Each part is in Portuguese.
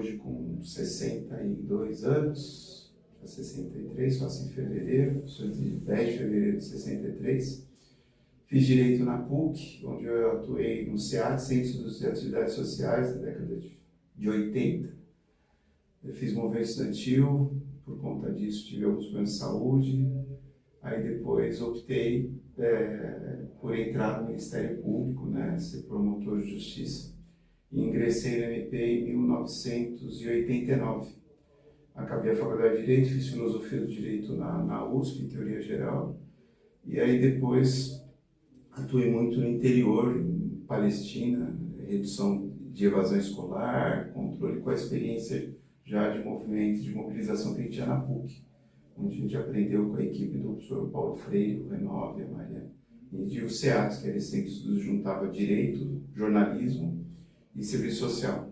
hoje com 62 anos, 63, faço em fevereiro, sou de 10 de fevereiro de 63. Fiz Direito na PUC, onde eu atuei no SEAD, Centro de Atividades Sociais, na década de 80. Eu fiz movimento estudantil, por conta disso tive alguns problemas de saúde. Aí depois optei por entrar no Ministério Público, né, ser promotor de justiça. E ingressei no MP em 1989. Acabei a Faculdade de Direito, fiz Filosofia do Direito na USP, em Teoria Geral. E aí depois atuei muito no interior, em Palestina, redução de evasão escolar, controle, com a experiência já de movimento de mobilização que a gente tinha na PUC, onde a gente aprendeu com a equipe do professor Paulo Freire, o Renove, a Maria, e o SEAD, que era esse que juntava direito, jornalismo e serviço social.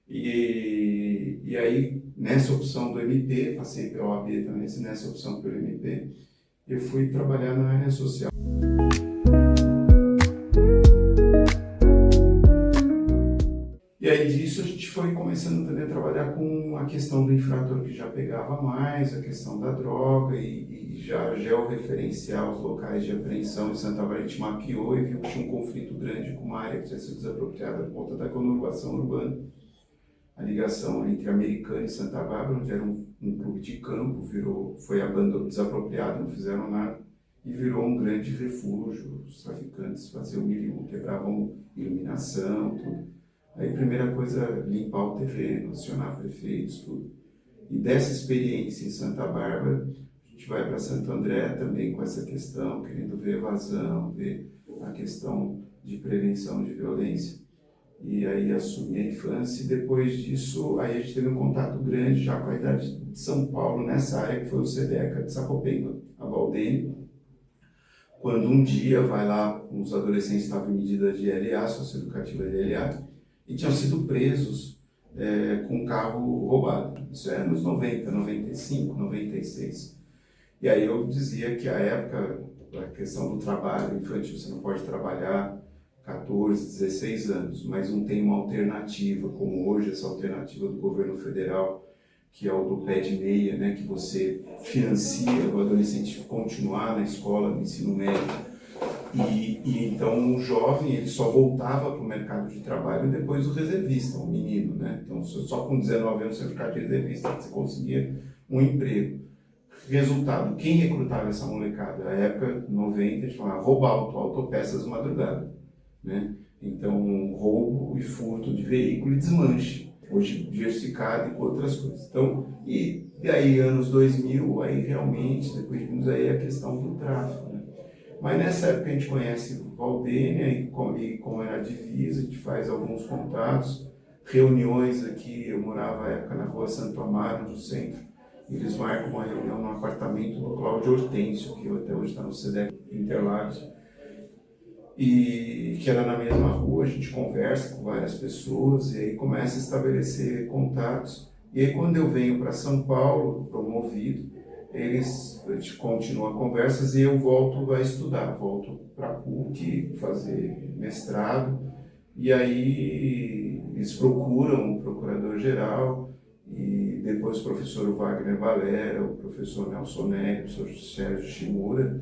E aí, nessa opção do MP, passei pela OAB também, nessa opção pelo MP, eu fui trabalhar na área social. E aí disso a gente foi começando também a trabalhar com a questão do infrator que já pegava mais, a questão da droga e já georreferenciar os locais de apreensão em Santa Bárbara. A gente mapeou e viu que tinha um conflito grande com uma área que tinha sido desapropriada por conta da conurbação urbana. A ligação entre Americana e Santa Bárbara, onde era um clube de campo, foi desapropriado, não fizeram nada, e virou um grande refúgio. Os traficantes faziam mil, quebravam iluminação, tudo. Aí, primeira coisa, limpar o terreno, acionar prefeitos, tudo. E dessa experiência em Santa Bárbara, a gente vai para Santo André também com essa questão, querendo ver evasão, ver a questão de prevenção de violência. E aí assumi a infância e depois disso, aí a gente teve um contato grande já com a idade de São Paulo, nessa área que foi o SEDECA de Sapopemba, a Valdene. Quando um dia vai lá, os adolescentes estavam em medida de LA, socioeducativa de LA, e tinham sido presos com um carro roubado. Isso é anos 90, 95, 96. E aí eu dizia que a época, a questão do trabalho infantil, você não pode trabalhar 14, 16 anos, mas não tem uma alternativa, como hoje essa alternativa do governo federal, que é o do pé de meia, né, que você financia o adolescente continuar na escola, no ensino médio. E então o jovem ele só voltava para o mercado de trabalho depois do reservista, o menino, né? Então só com 19 anos você ficar de reservista você conseguia um emprego. Resultado, quem recrutava essa molecada? Na época 90 a gente falava roubo autopeças de madrugada, né? Então roubo e furto de veículo e desmanche, hoje diversificado e com outras coisas. Então, e aí anos 2000, aí realmente, depois vimos aí a questão do tráfico, né? Mas nessa época a gente conhece Valdênia e como era a divisa, a gente faz alguns contatos, reuniões aqui, eu morava à época na rua Santo Amaro, no centro, e eles marcam uma reunião no apartamento do Cláudio Hortêncio, que até hoje está no SEDEC Interlagos, e que era na mesma rua, a gente conversa com várias pessoas, e aí começa a estabelecer contatos, e aí quando eu venho para São Paulo, promovido, a gente continua conversas e eu volto a estudar, volto para a PUC, fazer mestrado, e aí eles procuram o procurador-geral, e depois o professor Wagner Valera, o professor Nelson Nery, o professor Sérgio Shimura,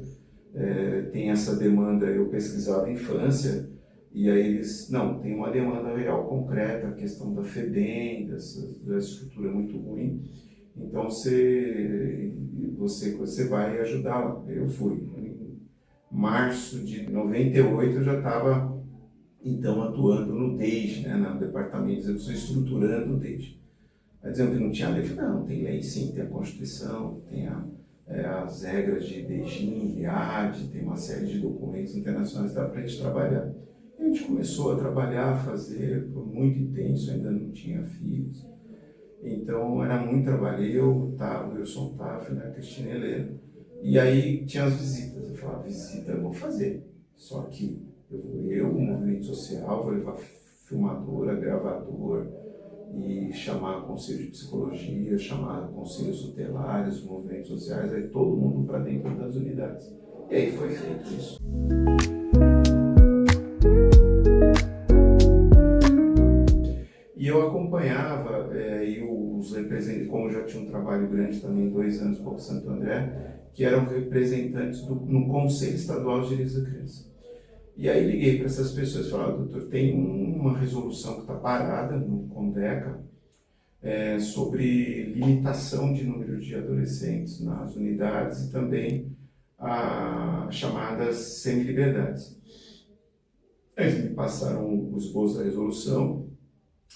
tem essa demanda, eu pesquisava infância, e aí eles, não, tem uma demanda real concreta, a questão da FEBEM, dessa estrutura muito ruim, então você vai ajudar lá. Eu fui. Em março de 98 eu já estava então atuando no DEIJ, né, no Departamento de Execução, estruturando o DEIJ. Vai dizendo que não tinha lei, eu falei, não, tem lei sim, tem a Constituição, tem as regras de Beijing, RIAD, tem uma série de documentos internacionais, dá para a gente trabalhar. E a gente começou a trabalhar, a fazer, foi muito intenso, ainda não tinha filhos. Então era muito trabalho, eu, Otávio, Wilson Taff, né, Cristina Helena. E aí tinha as visitas, eu falava, visita eu vou fazer, só que o movimento social, vou levar filmadora, gravador, e chamar conselho de psicologia, chamar conselhos tutelares, movimentos sociais, aí todo mundo para dentro das unidades. E aí foi feito isso. E eu acompanhava como já tinha um trabalho grande também, 2 anos com o Santo André, que eram representantes no Conselho Estadual de Direitos da Criança. E aí liguei para essas pessoas e falei, doutor, tem uma resolução que está parada no CONDECA sobre limitação de número de adolescentes nas unidades e também as chamadas semi-liberdades. Eles me passaram o esboço da resolução,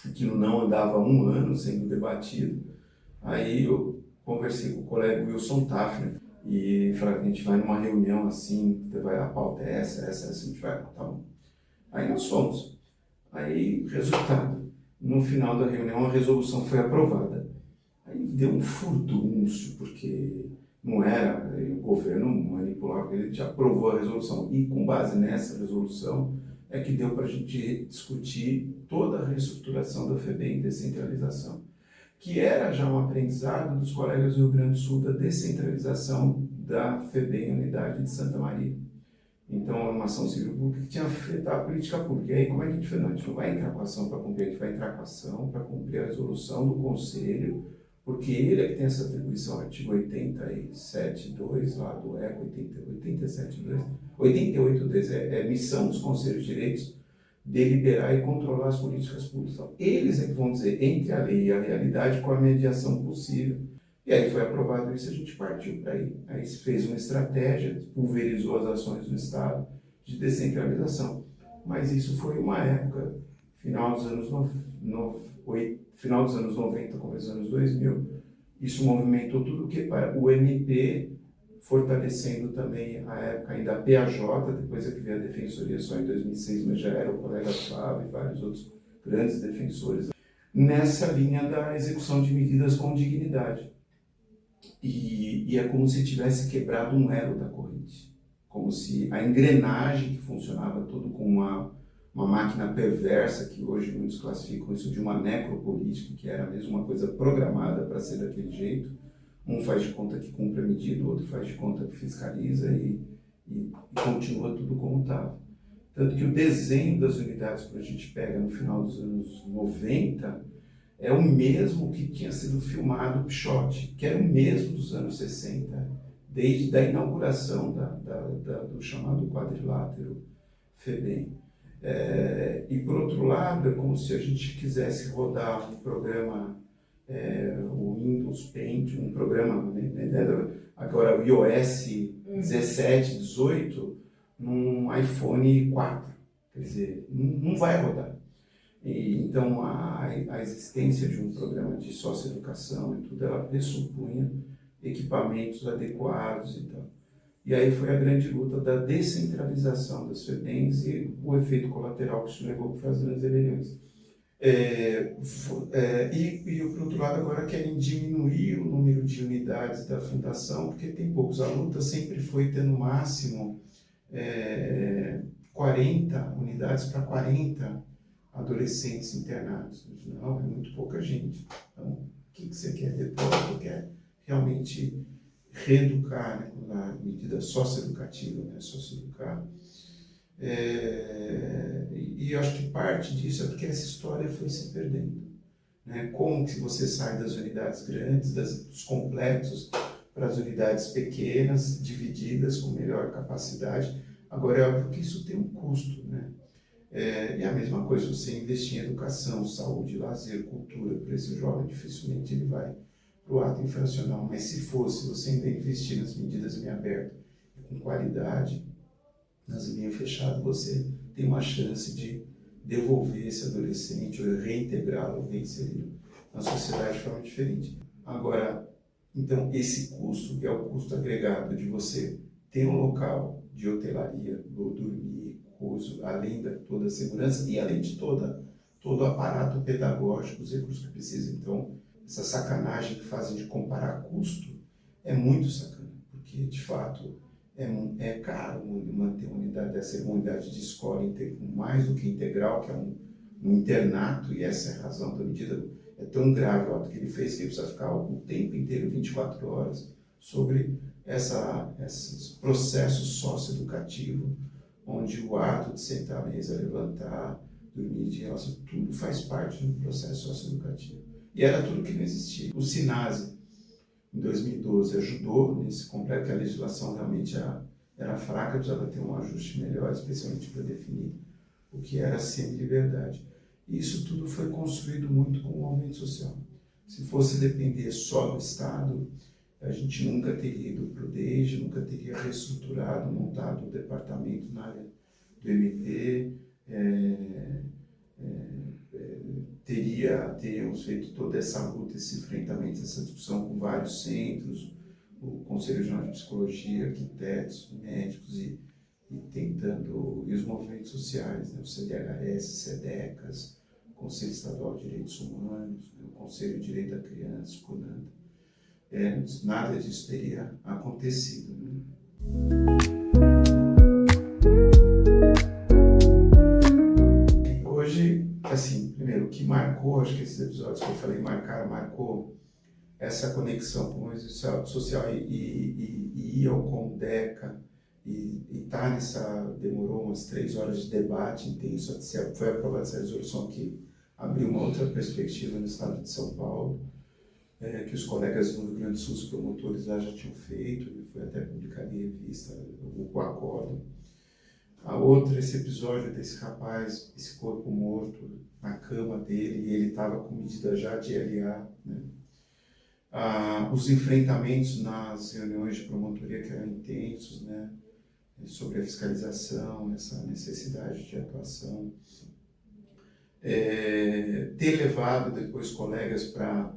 aquilo não andava há 1 ano sendo debatido. Aí eu conversei com o colega Wilson Tafner e falei, a gente vai numa reunião assim, a pauta é essa, a gente vai, tá bom. Aí nós fomos. Aí, resultado, no final da reunião a resolução foi aprovada. Aí deu um furdúncio, porque não era, o governo manipulava, ele já aprovou a resolução. E com base nessa resolução é que deu para a gente discutir toda a reestruturação da FEBEM, descentralização, que era já um aprendizado dos colegas do Rio Grande do Sul da descentralização da FEBEM, Unidade de Santa Maria. Então, é uma ação civil pública que tinha afetado a política pública. E aí, como é que a gente fez? Não, a gente não vai entrar com a ação para cumprir, a gente vai entrar com a ação para cumprir a resolução do Conselho, porque ele é que tem essa atribuição, artigo 87.2 lá do ECO, 87.2, 88.2, é missão dos Conselhos de Direitos deliberar e controlar as políticas públicas. Então, eles é que vão dizer, entre a lei e a realidade, qual a mediação possível. E aí foi aprovado isso, a gente partiu para aí. Aí se fez uma estratégia, pulverizou as ações do Estado de descentralização. Mas isso foi uma época, final dos anos 90, começo dos anos 2000, isso movimentou tudo o que para o MP, fortalecendo também a época ainda a PAJ, depois é que veio a Defensoria só em 2006, mas já era o colega Flávio e vários outros grandes defensores, nessa linha da execução de medidas com dignidade. E é como se tivesse quebrado um elo da corrente, como se a engrenagem que funcionava tudo com uma máquina perversa, que hoje muitos classificam isso de uma necropolítica, que era mesmo uma coisa programada para ser daquele jeito. Um faz de conta que cumpre a medida, o outro faz de conta que fiscaliza e continua tudo como estava. Tanto que o desenho das unidades que a gente pega no final dos anos 90 é o mesmo que tinha sido filmado o Pichote, que era o mesmo dos anos 60, desde a inauguração do chamado quadrilátero FEBEM. E por outro lado, é como se a gente quisesse rodar um programa, o Windows Paint, um programa, agora o iOS 17, 18, num iPhone 4. Quer dizer, não vai rodar. Então, a existência de um programa de socioeducação e tudo, ela pressupunha equipamentos adequados e tal. E aí foi a grande luta da descentralização das FEBEMs e o efeito colateral que isso levou para as grandes rebeliões. Por outro lado, agora querem diminuir o número de unidades da fundação, porque tem poucos. A luta sempre foi ter no máximo 40 unidades para 40 adolescentes internados. Não, é muito pouca gente. Então, o que você quer depois? Você quer realmente reeducar, né, na medida socioeducativa, né, socioeducar. E eu acho que parte disso é porque essa história foi se perdendo. Né? Como que você sai das unidades grandes, dos complexos, para as unidades pequenas, divididas, com melhor capacidade. Agora, é óbvio que isso tem um custo, né? E a mesma coisa, você investir em educação, saúde, lazer, cultura, para esse jovem, dificilmente ele vai para o ato infracional. Mas se você ainda investir nas medidas em aberto, com qualidade, nas linhas fechadas, você tem uma chance de devolver esse adolescente, ou reintegrá-lo, reinseri-lo na sociedade de forma diferente. Agora, então, esse custo, que é o custo agregado de você ter um local de hotelaria, dormir, além de toda a segurança e além de todo o aparato pedagógico, os recursos que precisa. Então, essa sacanagem que fazem de comparar custo é muito sacana, porque, de fato, é caro manter uma unidade dessa, uma unidade de escola mais do que integral, que é um internato, e essa é a razão da medida. É tão grave o ato que ele fez que ele precisa ficar o tempo inteiro, 24 horas, sobre esse processo socioeducativo, onde o ato de sentar à mesa, levantar, dormir de relação, tudo faz parte do processo socioeducativo. E era tudo que não existia. O SINASE, em 2012, ajudou nesse completo, que a legislação realmente era fraca, precisava ter um ajuste melhor, especialmente para definir o que era semi-liberdade. E isso tudo foi construído muito com o movimento social. Se fosse depender só do Estado, a gente nunca teria ido para o DEIJ, nunca teria reestruturado, montado um departamento na área do MP, teríamos feito toda essa luta, esse enfrentamento, essa discussão com vários centros, o Conselho Regional de Psicologia, arquitetos, médicos e os movimentos sociais, né, o CDHS, SEDECAS, o Conselho Estadual de Direitos Humanos, né, o Conselho de Direito da Criança, o CUNANDA. Nada disso teria acontecido. Né? Hoje, assim, primeiro, o que marcou, acho que esses episódios que eu falei marcou essa conexão com o movimento social e ir ao Condeca e estar demorou umas 3 horas de debate intenso, foi aprovada essa resolução que abriu uma outra perspectiva no estado de São Paulo, que os colegas do Rio Grande do Sul, os promotores lá já tinham feito, e foi até publicado em revista, o acordo. A outra, esse episódio desse rapaz, esse corpo morto na cama dele, e ele estava com medida já de LA, né? Os enfrentamentos nas reuniões de promotoria que eram intensos, né? Sobre a fiscalização, essa necessidade de atuação. Ter levado depois colegas para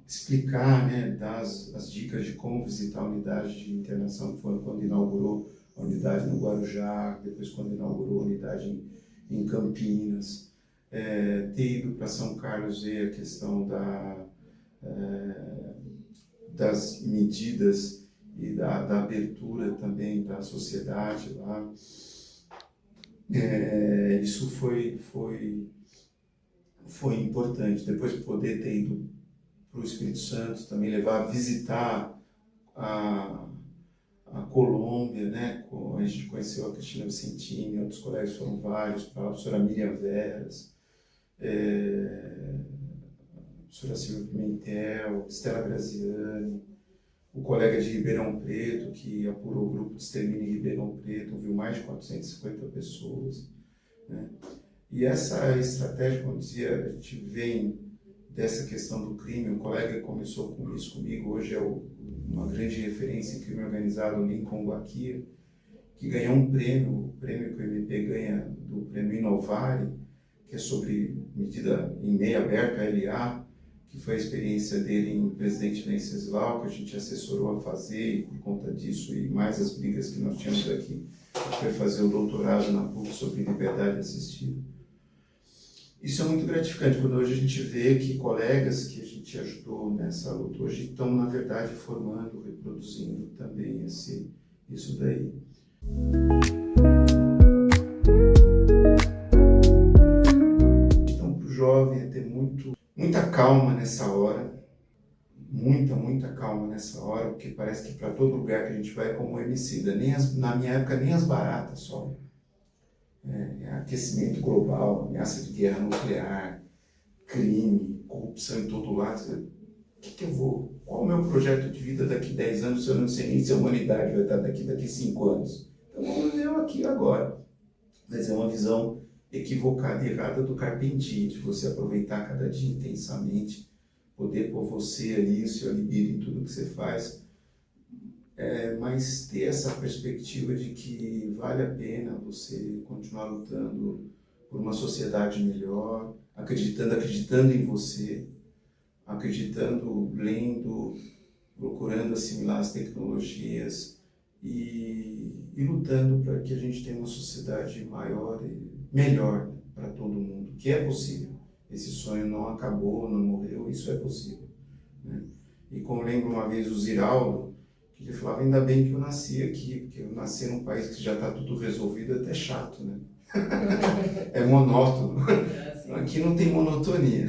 explicar, né, dar as dicas de como visitar a unidade de internação, que foi quando inaugurou a unidade no Guarujá, depois quando inaugurou a unidade em Campinas, ter ido para São Carlos ver a questão das medidas e da abertura também da sociedade lá. Isso foi importante. Depois de poder ter ido para o Espírito Santo, também levar a visitar a Colômbia, né? A gente conheceu a Cristina Vicentini, outros colegas foram vários, a professora Miriam Veras, a professora Silvia Pimentel, Estela Graziani, o colega de Ribeirão Preto, que apurou o grupo de extermínio em Ribeirão Preto, viu mais de 450 pessoas, né? E essa estratégia, como eu dizia, a gente vem dessa questão do crime. Um colega que começou com isso comigo, hoje é uma grande referência em crime organizado, o Lincoln Guaquia, que ganhou um prêmio, o prêmio que o MP ganha do prêmio Inovare, que é sobre medida em meio aberto, a LA, que foi a experiência dele em Presidente Venceslau, que a gente assessorou a fazer, e por conta disso e mais as brigas que nós tínhamos aqui, a gente foi fazer o doutorado na PUC sobre liberdade assistida. Isso é muito gratificante, quando hoje a gente vê que colegas que a gente ajudou nessa luta hoje estão, na verdade, formando, reproduzindo também isso daí. Então, para o jovem é ter muita calma nessa hora, muita calma nessa hora, porque parece que para todo lugar que a gente vai é como Emicida. Na minha época, nem as baratas sobem. Aquecimento global, ameaça de guerra nuclear, crime, corrupção em todo lado. Qual é o meu projeto de vida daqui 10 anos se eu não sei nem se a humanidade vai estar daqui 5 anos? Então vamos viver aqui agora. Mas é uma visão equivocada e errada do Carpentier, de você aproveitar cada dia intensamente, poder pôr você ali, o seu libido em tudo que você faz, mas ter essa perspectiva de que vale a pena você continuar lutando por uma sociedade melhor, acreditando em você, acreditando, lendo, procurando assimilar as tecnologias e lutando para que a gente tenha uma sociedade maior e melhor, né, para todo mundo, que é possível. Esse sonho não acabou, não morreu, isso é possível, né? E como lembro uma vez o Ziraldo, que ele falava, ainda bem que eu nasci aqui, porque eu nasci num país que já está tudo resolvido, até chato, né? É monótono. Aqui não tem monotonia.